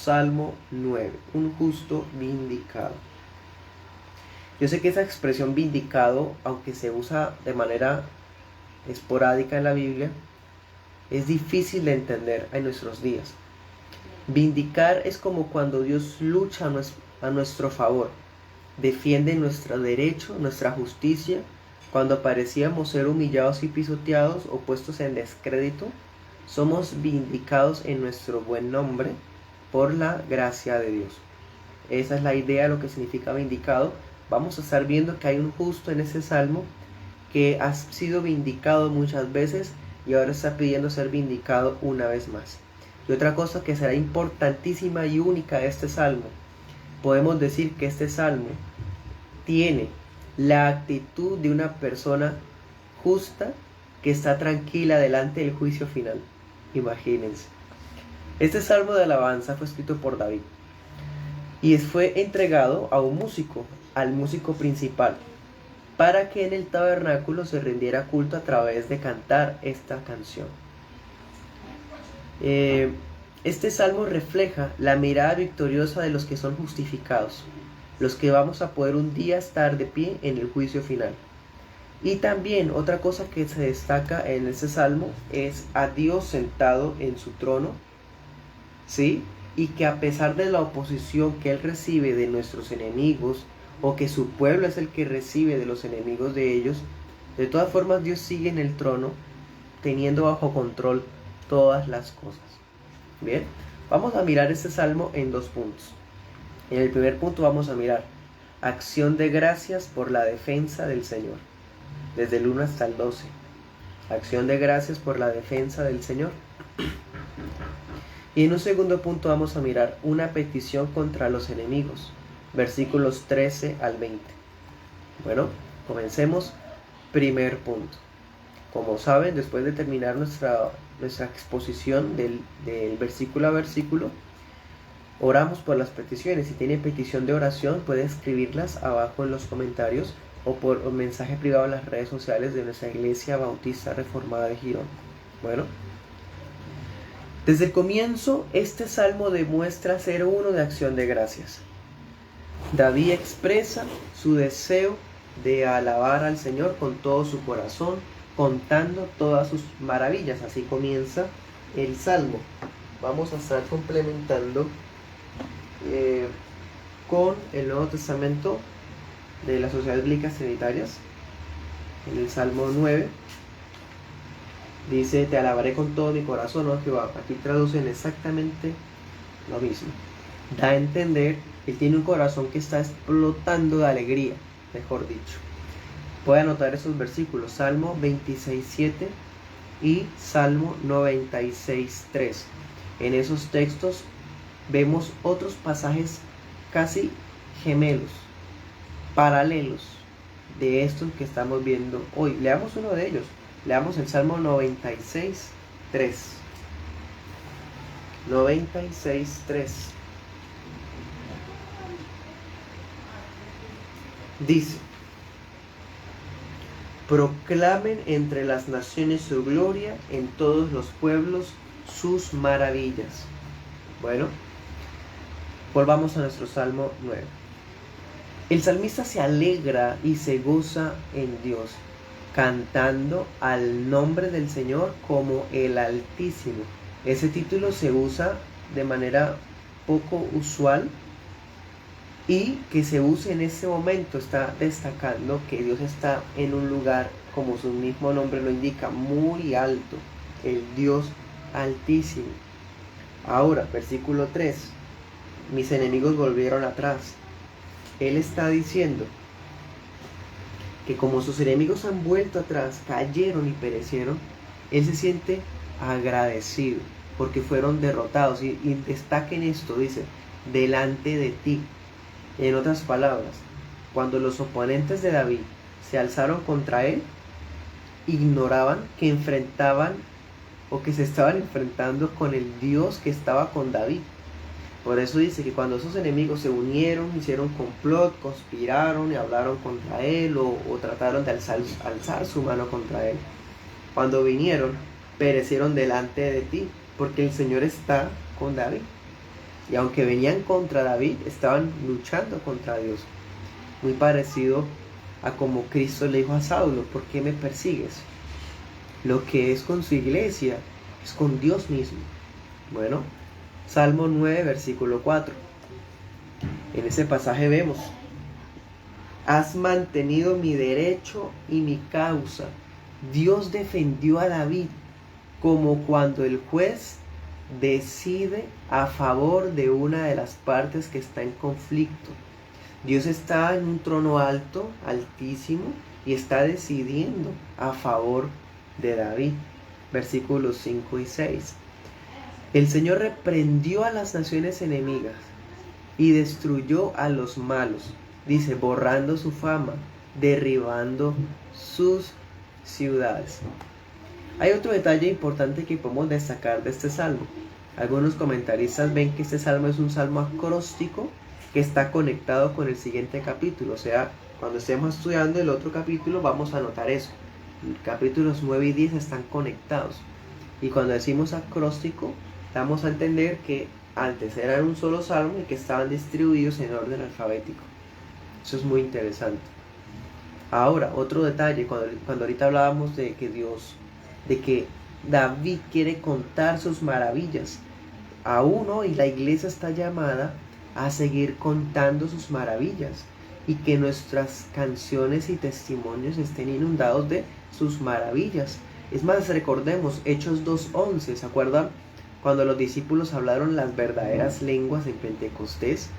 Salmo 9, un justo vindicado. Yo sé que esa expresión vindicado, aunque se usa de manera esporádica en la Biblia, es difícil de entender en nuestros días. Vindicar es como cuando Dios lucha a nuestro favor, defiende nuestro derecho, nuestra justicia, cuando parecíamos ser humillados y pisoteados o puestos en descrédito. Somos vindicados en nuestro buen nombre por la gracia de Dios. Esa es la idea de lo que significa vindicado. Vamos a estar viendo que hay un justo en ese salmo que ha sido vindicado muchas veces y ahora está pidiendo ser vindicado una vez más. Y otra cosa que será importantísima y única de este salmo, podemos decir que este salmo tiene la actitud de una persona justa que está tranquila delante del juicio final. Imagínense. Este salmo de alabanza fue escrito por David y fue entregado a un músico, al músico principal, para que en el tabernáculo se rindiera culto a través de cantar esta canción. Este salmo refleja la mirada victoriosa de los que son justificados, los que vamos a poder un día estar de pie en el juicio final. Y también otra cosa que se destaca en este salmo es a Dios sentado en su trono, ¿sí? Y que a pesar de la oposición que Él recibe de nuestros enemigos, o que su pueblo es el que recibe de los enemigos de ellos, de todas formas Dios sigue en el trono, teniendo bajo control todas las cosas. Bien, vamos a mirar este salmo en dos puntos. En el primer punto vamos a mirar acción de gracias por la defensa del Señor, desde el 1 hasta el 12. Acción de gracias por la defensa del Señor. Y en un segundo punto vamos a mirar una petición contra los enemigos, versículos 13 al 20. Bueno, comencemos. Primer punto. Como saben, después de terminar nuestra exposición del versículo a versículo, oramos por las peticiones. Si tiene petición de oración, puede escribirlas abajo en los comentarios o por un mensaje privado en las redes sociales de nuestra Iglesia Bautista Reformada de Girón. Bueno, desde el comienzo, este salmo demuestra ser uno de acción de gracias. David expresa su deseo de alabar al Señor con todo su corazón, contando todas sus maravillas. Así comienza el salmo. Vamos a estar complementando con el Nuevo Testamento de las Sociedades Bíblicas Trinitarias. En el Salmo 9 dice: te alabaré con todo mi corazón, oh Jehová. Aquí traducen exactamente lo mismo. Da a entender que tiene un corazón que está explotando de alegría, mejor dicho. Puede anotar esos versículos: Salmo 26:7 y Salmo 96:3. En esos textos vemos otros pasajes casi gemelos, paralelos de estos que estamos viendo hoy. Leamos uno de ellos. Leamos el Salmo 96:3. 96:3. Dice: proclamen entre las naciones su gloria, en todos los pueblos sus maravillas. Bueno, volvamos a nuestro Salmo 9. El salmista se alegra y se goza en Dios, cantando al nombre del Señor como el Altísimo. Ese título se usa de manera poco usual, y que se use en este momento está destacando que Dios está en un lugar, como su mismo nombre lo indica, muy alto, el Dios Altísimo. Ahora, versículo 3, mis enemigos volvieron atrás. Él está diciendo que como sus enemigos han vuelto atrás, cayeron y perecieron, Él se siente agradecido porque fueron derrotados. Y destaquen esto, dice, delante de ti. En otras palabras, cuando los oponentes de David se alzaron contra él, ignoraban que enfrentaban o que se estaban enfrentando con el Dios que estaba con David. Por eso dice que cuando esos enemigos se unieron, hicieron complot, conspiraron y hablaron contra él o trataron de alzar su mano contra él, cuando vinieron, perecieron delante de ti, porque el Señor está con David. Y aunque venían contra David, estaban luchando contra Dios. Muy parecido a como Cristo le dijo a Saulo: ¿por qué me persigues? Lo que es con su iglesia es con Dios mismo. Bueno, Salmo 9, versículo 4. En ese pasaje vemos: has mantenido mi derecho y mi causa. Dios defendió a David como cuando el juez decide a favor de una de las partes que está en conflicto. Dios está en un trono alto, altísimo, y está decidiendo a favor de David. Versículos 5 y 6. El Señor reprendió a las naciones enemigas y destruyó a los malos. Dice, borrando su fama, derribando sus ciudades. Hay otro detalle importante que podemos destacar de este salmo. Algunos comentaristas ven que este salmo es un salmo acróstico que está conectado con el siguiente capítulo. O sea, cuando estemos estudiando el otro capítulo vamos a notar eso. Capítulos 9 y 10 están conectados. Y cuando decimos acróstico, damos a entender que antes eran un solo salmo y que estaban distribuidos en orden alfabético. Eso es muy interesante. Ahora, otro detalle, cuando ahorita hablábamos de que David quiere contar sus maravillas, aún hoy la iglesia está llamada a seguir contando sus maravillas y que nuestras canciones y testimonios estén inundados de sus maravillas. Es más, recordemos Hechos 2:11, ¿se acuerdan? Cuando los discípulos hablaron las verdaderas lenguas en Pentecostés,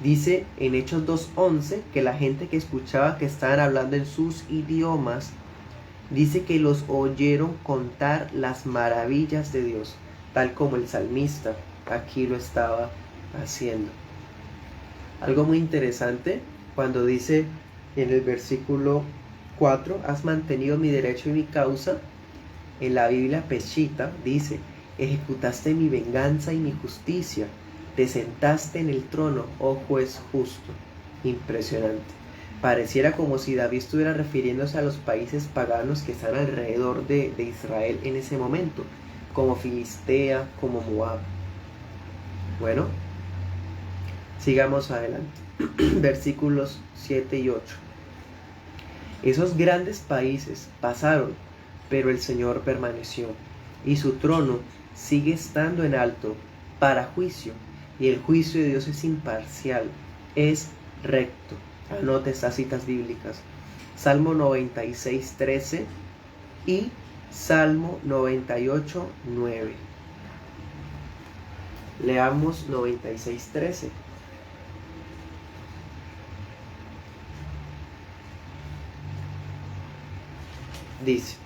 dice en Hechos 2:11 que la gente que escuchaba que estaban hablando en sus idiomas, dice que los oyeron contar las maravillas de Dios, tal como el salmista aquí lo estaba haciendo. Algo muy interesante cuando dice en el versículo 4, has mantenido mi derecho y mi causa. En la Biblia Peshitta dice, ejecutaste mi venganza y mi justicia, te sentaste en el trono, oh juez justo. Impresionante. Pareciera como si David estuviera refiriéndose a los países paganos que están alrededor de Israel en ese momento, como Filistea, como Moab. Bueno, sigamos adelante. Versículos 7 y 8. Esos grandes países pasaron, pero el Señor permaneció, y su trono sigue estando en alto para juicio, y el juicio de Dios es imparcial, es recto. Anote estas citas bíblicas. Salmo 96:13 y Salmo 98:9. Leamos 96:13. Dice,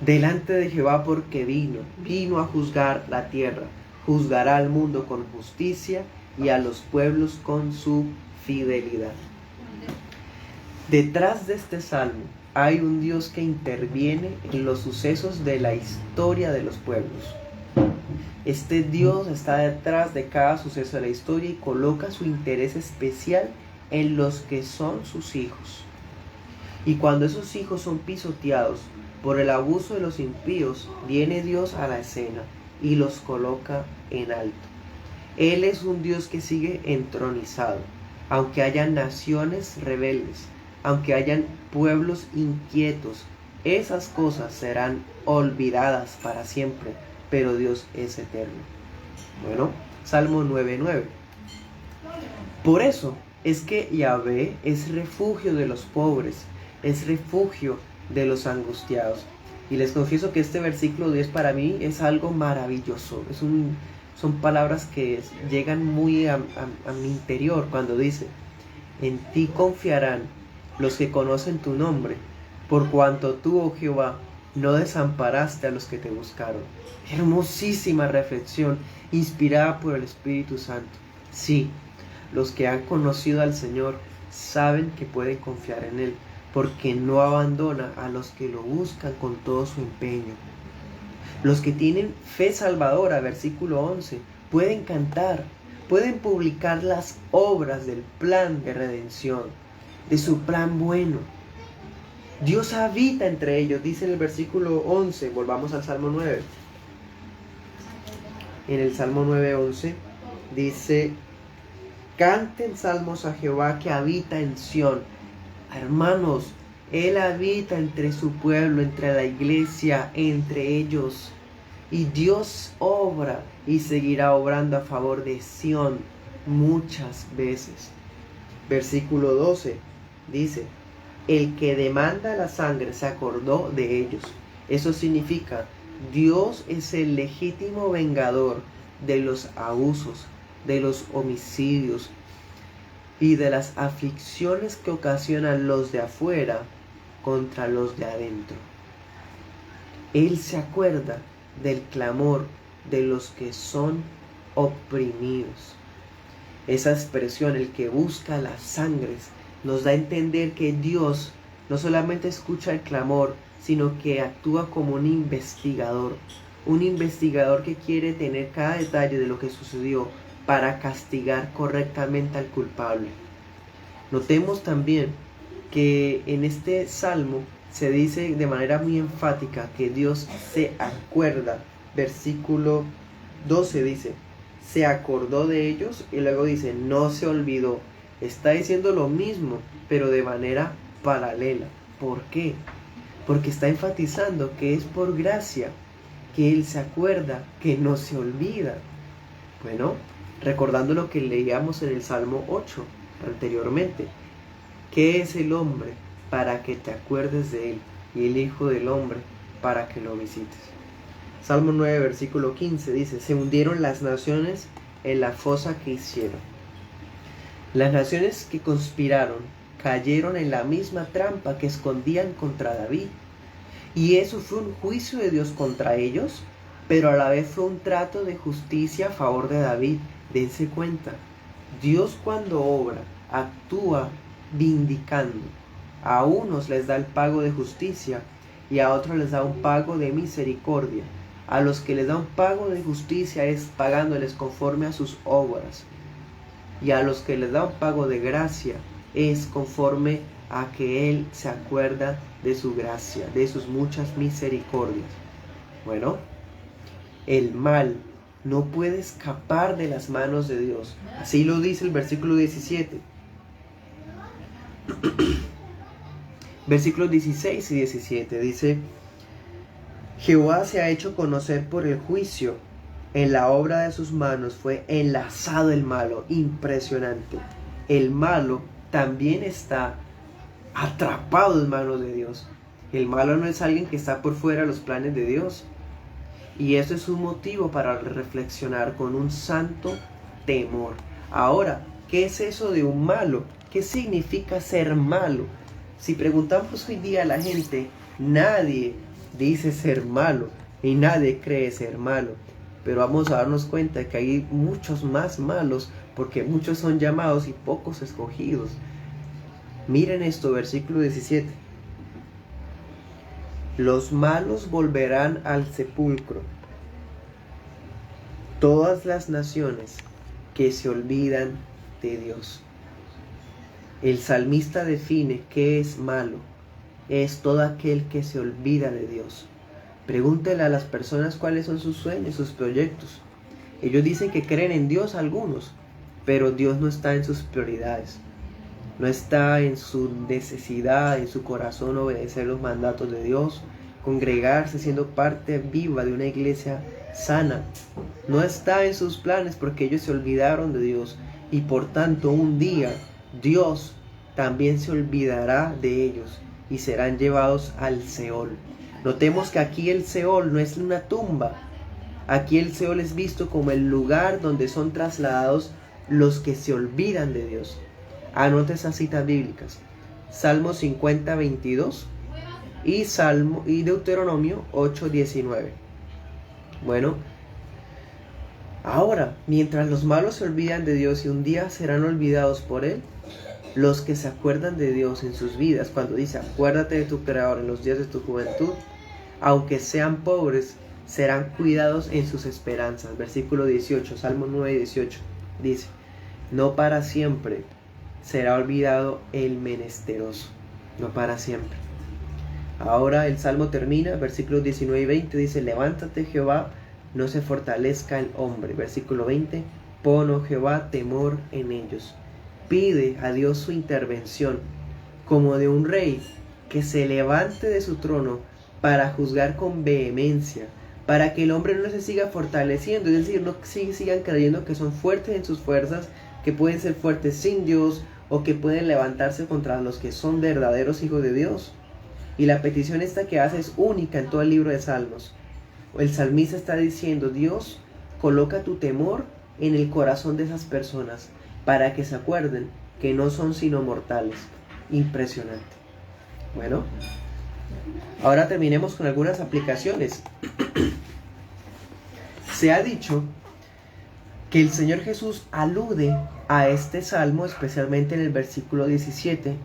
delante de Jehová porque vino a juzgar la tierra, juzgará al mundo con justicia y a los pueblos con su fidelidad. Detrás de este salmo hay un Dios que interviene en los sucesos de la historia de los pueblos. Este Dios está detrás de cada suceso de la historia y coloca su interés especial en los que son sus hijos. Y cuando esos hijos son pisoteados por el abuso de los impíos, viene Dios a la escena y los coloca en alto. Él es un Dios que sigue entronizado, aunque hayan naciones rebeldes, aunque hayan pueblos inquietos, esas cosas serán olvidadas para siempre, pero Dios es eterno. Bueno, Salmo 9:9. Por eso es que Yahvé es refugio de los pobres, es refugio de los angustiados. Y les confieso que este versículo 10 para mí es algo maravilloso. Son palabras que llegan muy a mi interior cuando dice, en ti confiarán los que conocen tu nombre, por cuanto tú, oh Jehová, no desamparaste a los que te buscaron. Hermosísima reflexión, inspirada por el Espíritu Santo. Sí, los que han conocido al Señor saben que pueden confiar en Él, porque no abandona a los que lo buscan con todo su empeño. Los que tienen fe salvadora, versículo 11, pueden cantar, pueden publicar las obras del plan de redención, de su plan bueno. Dios habita entre ellos, dice en el versículo 11, volvamos al Salmo 9. en el Salmo 9:11, dice: canten salmos a Jehová que habita en Sión. Hermanos, Él habita entre su pueblo, entre la iglesia, entre ellos. Y Dios obra y seguirá obrando a favor de Sión muchas veces. Versículo 12 dice: el que demanda la sangre se acordó de ellos. Eso significa, Dios es el legítimo vengador de los abusos, de los homicidios y de las aflicciones que ocasionan los de afuera contra los de adentro. Él se acuerda del clamor de los que son oprimidos. Esa expresión, el que busca las sangres, nos da a entender que Dios no solamente escucha el clamor, sino que actúa como un investigador que quiere tener cada detalle de lo que sucedió para castigar correctamente al culpable. Notemos también que en este salmo se dice de manera muy enfática que Dios se acuerda. Versículo 12 dice: se acordó de ellos, y luego dice: no se olvidó. Está diciendo lo mismo, pero de manera paralela. ¿Por qué? Porque está enfatizando que es por gracia que Él se acuerda, que no se olvida. Bueno, recordando lo que leíamos en el Salmo 8 anteriormente: ¿qué es el hombre para que te acuerdes de él? Y el Hijo del hombre para que lo visites. Salmo 9, versículo 15 dice: se hundieron las naciones en la fosa que hicieron. Las naciones que conspiraron cayeron en la misma trampa que escondían contra David. Y eso fue un juicio de Dios contra ellos, pero a la vez fue un trato de justicia a favor de David. Dense cuenta, Dios cuando obra, actúa vindicando. A unos les da el pago de justicia y a otros les da un pago de misericordia. A los que les da un pago de justicia es pagándoles conforme a sus obras, y a los que les da un pago de gracia es conforme a que Él se acuerda de su gracia, de sus muchas misericordias. Bueno, el mal no puede escapar de las manos de Dios. Así lo dice el versículo 17. Versículos 16 y 17 dice: Jehová se ha hecho conocer por el juicio, en la obra de sus manos fue enlazado el malo. Impresionante. El malo también está atrapado en manos de Dios. El malo no es alguien que está por fuera de los planes de Dios. Y eso es un motivo para reflexionar con un santo temor. Ahora, ¿qué es eso de un malo? ¿Qué significa ser malo? Si preguntamos hoy día a la gente, nadie dice ser malo y nadie cree ser malo. Pero vamos a darnos cuenta que hay muchos más malos, porque muchos son llamados y pocos escogidos. Miren esto, versículo 17. Los malos volverán al sepulcro, todas las naciones que se olvidan de Dios. El salmista define qué es malo. Es todo aquel que se olvida de Dios. Pregúntele a las personas cuáles son sus sueños, sus proyectos. Ellos dicen que creen en Dios algunos, pero Dios no está en sus prioridades. No está en su necesidad, en su corazón, obedecer los mandatos de Dios, congregarse siendo parte viva de una iglesia sana. No está en sus planes porque ellos se olvidaron de Dios, y por tanto un día Dios también se olvidará de ellos y serán llevados al Seol. Notemos que aquí el Seol no es una tumba. Aquí el Seol es visto como el lugar donde son trasladados los que se olvidan de Dios. Anote esas citas bíblicas: Salmo 50, 22 y Deuteronomio 8, 19. Bueno, ahora, mientras los malos se olvidan de Dios y un día serán olvidados por Él, los que se acuerdan de Dios en sus vidas, cuando dice acuérdate de tu Creador en los días de tu juventud, aunque sean pobres, serán cuidados en sus esperanzas. Versículo 18, Salmo 9, 18, dice: no para siempre será olvidado el menesteroso. No para siempre. Ahora el Salmo termina, versículos 19 y 20, dice: levántate, Jehová, no se fortalezca el hombre. Versículo 20, pon, oh Jehová, temor en ellos. Pide a Dios su intervención, como de un rey que se levante de su trono para juzgar con vehemencia, para que el hombre no se siga fortaleciendo, es decir, no sigan creyendo que son fuertes en sus fuerzas, que pueden ser fuertes sin Dios, o que pueden levantarse contra los que son verdaderos hijos de Dios. Y la petición esta que hace es única en todo el libro de Salmos. El salmista está diciendo: Dios, coloca tu temor en el corazón de esas personas, para que se acuerden que no son sino mortales. Impresionante. Bueno, ahora terminemos con algunas aplicaciones. Se ha dicho que el Señor Jesús alude a este salmo, especialmente en el versículo 17,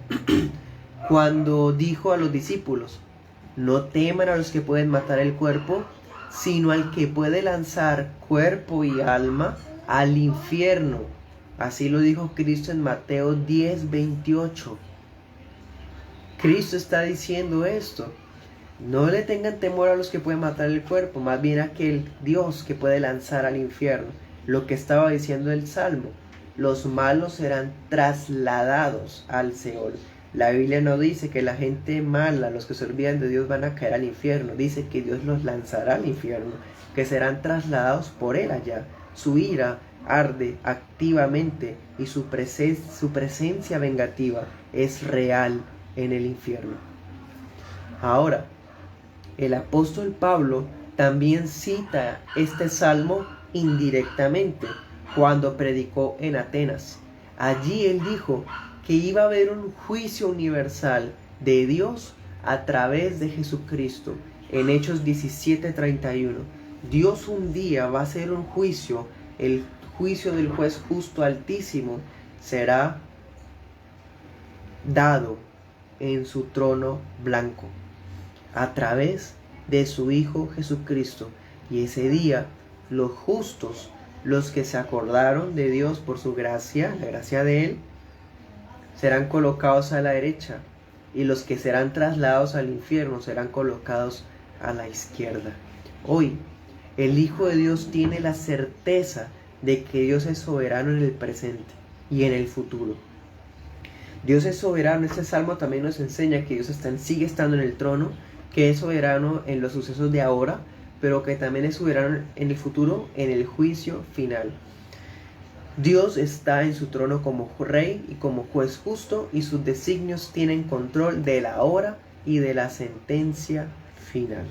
cuando dijo a los discípulos: no teman a los que pueden matar el cuerpo, sino al que puede lanzar cuerpo y alma al infierno. Así lo dijo Cristo en Mateo 10:28. Cristo está diciendo esto: no le tengan temor a los que pueden matar el cuerpo, más bien a aquel Dios que puede lanzar al infierno. Lo que estaba diciendo el Salmo: los malos serán trasladados al Seol. La Biblia no dice que la gente mala, los que se olvidan de Dios, van a caer al infierno. Dice que Dios los lanzará al infierno, que serán trasladados por él allá. Su ira arde activamente y su presencia vengativa es real en el infierno. Ahora, el apóstol Pablo también cita este salmo indirectamente cuando predicó en Atenas. Allí él dijo que iba a haber un juicio universal de Dios a través de Jesucristo. En Hechos 17:31, Dios un día va a hacer un juicio, el juicio del juez justo altísimo será dado en su trono blanco a través de su Hijo Jesucristo. Y ese día los justos, los que se acordaron de Dios por su gracia, la gracia de Él, serán colocados a la derecha, y los que serán trasladados al infierno serán colocados a la izquierda. Hoy, el Hijo de Dios tiene la certeza de que Dios es soberano en el presente y en el futuro. Dios es soberano. Este salmo también nos enseña que Dios sigue estando en el trono, que es soberano en los sucesos de ahora, pero que también es soberano en el futuro, en el juicio final. Dios está en su trono como rey y como juez justo, y sus designios tienen control de la hora y de la sentencia final.